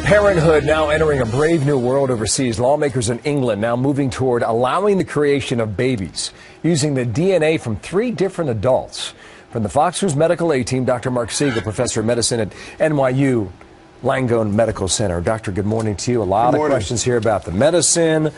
Parenthood now entering a brave new world overseas. Lawmakers in England now moving toward allowing the creation of babies using the DNA from 3 different adults. From the Fox News Medical Aid Team, Dr. Marc Siegel, professor of medicine at NYU Langone Medical Center. Doctor, good morning to you. A lot of questions here about the medicine,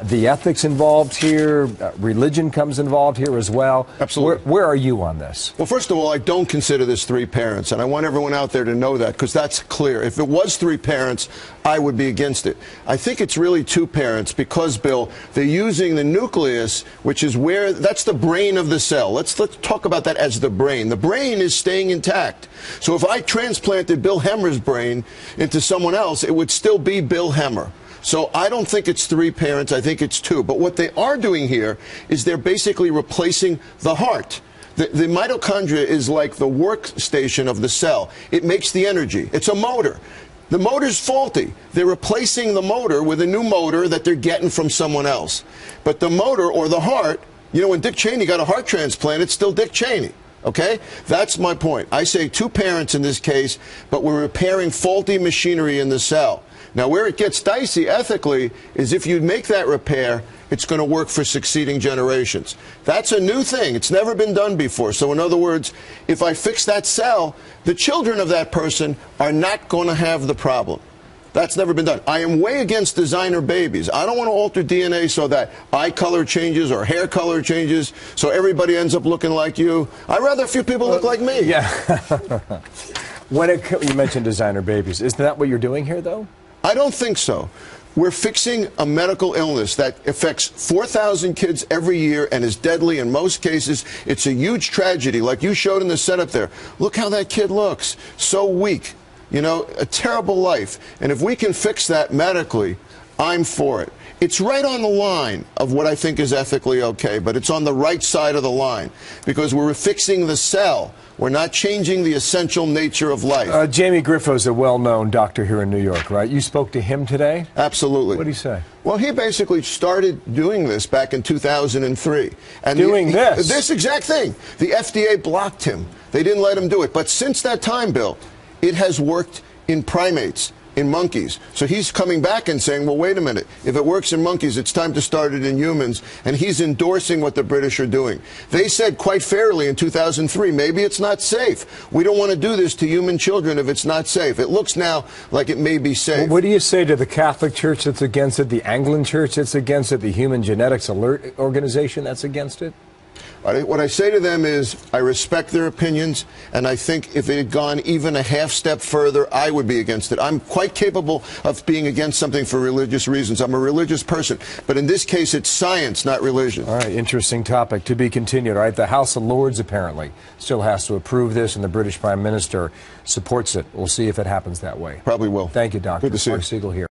the ethics involved here, religion comes involved here as well. Absolutely. Where are you on this? Well, first of all, I don't consider this 3 parents, and I want everyone out there to know that, because that's clear. If it was 3 parents, I would be against it. I think it's really 2 parents because, Bill, they're using the nucleus, which is where, that's the brain of the cell. Let's talk about that as the brain. The brain is staying intact. So if I transplanted Bill Hemmer's brain into someone else, it would still be Bill Hemmer. So I don't think it's 3 parents, I think it's 2. But what they are doing here is they're basically replacing the heart. The mitochondria is like the workstation of the cell. It makes the energy. It's a motor. The motor's faulty. They're replacing the motor with a new motor that they're getting from someone else. But the motor, or the heart, you know, when Dick Cheney got a heart transplant, it's still Dick Cheney. Okay? That's my point. I say 2 parents in this case, but we're repairing faulty machinery in the cell. Now, where it gets dicey ethically is if you make that repair, it's going to work for succeeding generations. That's a new thing. It's never been done before. So in other words, if I fix that cell, the children of that person are not going to have the problem. That's never been done. I am way against designer babies. I don't want to alter DNA so that eye color changes or hair color changes so everybody ends up looking like you. I'd rather a few people look like me. Yeah. You mentioned designer babies. Isn't that what you're doing here, though? I don't think so. We're fixing a medical illness that affects 4,000 kids every year and is deadly in most cases. It's a huge tragedy, like you showed in the setup there. Look how that kid looks. So weak. You know, a terrible life. And if we can fix that medically, I'm for it. It's right on the line of what I think is ethically okay, but it's on the right side of the line because we're fixing the cell. We're not changing the essential nature of life. Jamie Griffo's a well-known doctor here in New York, right? You spoke to him today? Absolutely. What did he say? Well, he basically started doing this back in 2003. And This exact thing. The FDA blocked him. They didn't let him do it. But since that time, Bill, it has worked in primates, in monkeys. So he's coming back and saying, well, wait a minute. If it works in monkeys, it's time to start it in humans. And he's endorsing what the British are doing. They said quite fairly in 2003, maybe it's not safe. We don't want to do this to human children if it's not safe. It looks now like it may be safe. Well, what do you say to the Catholic Church that's against it, the Anglican Church that's against it, the Human Genetics Alert Organization that's against it? What I say to them is I respect their opinions, and I think if it had gone even a half step further, I would be against it. I'm quite capable of being against something for religious reasons. I'm a religious person. But in this case, it's science, not religion. All right, interesting topic to be continued. All right, the House of Lords apparently still has to approve this, and the British Prime Minister supports it. We'll see if it happens that way. Probably will. Thank you, Doctor. Good to see you. Marc Siegel here.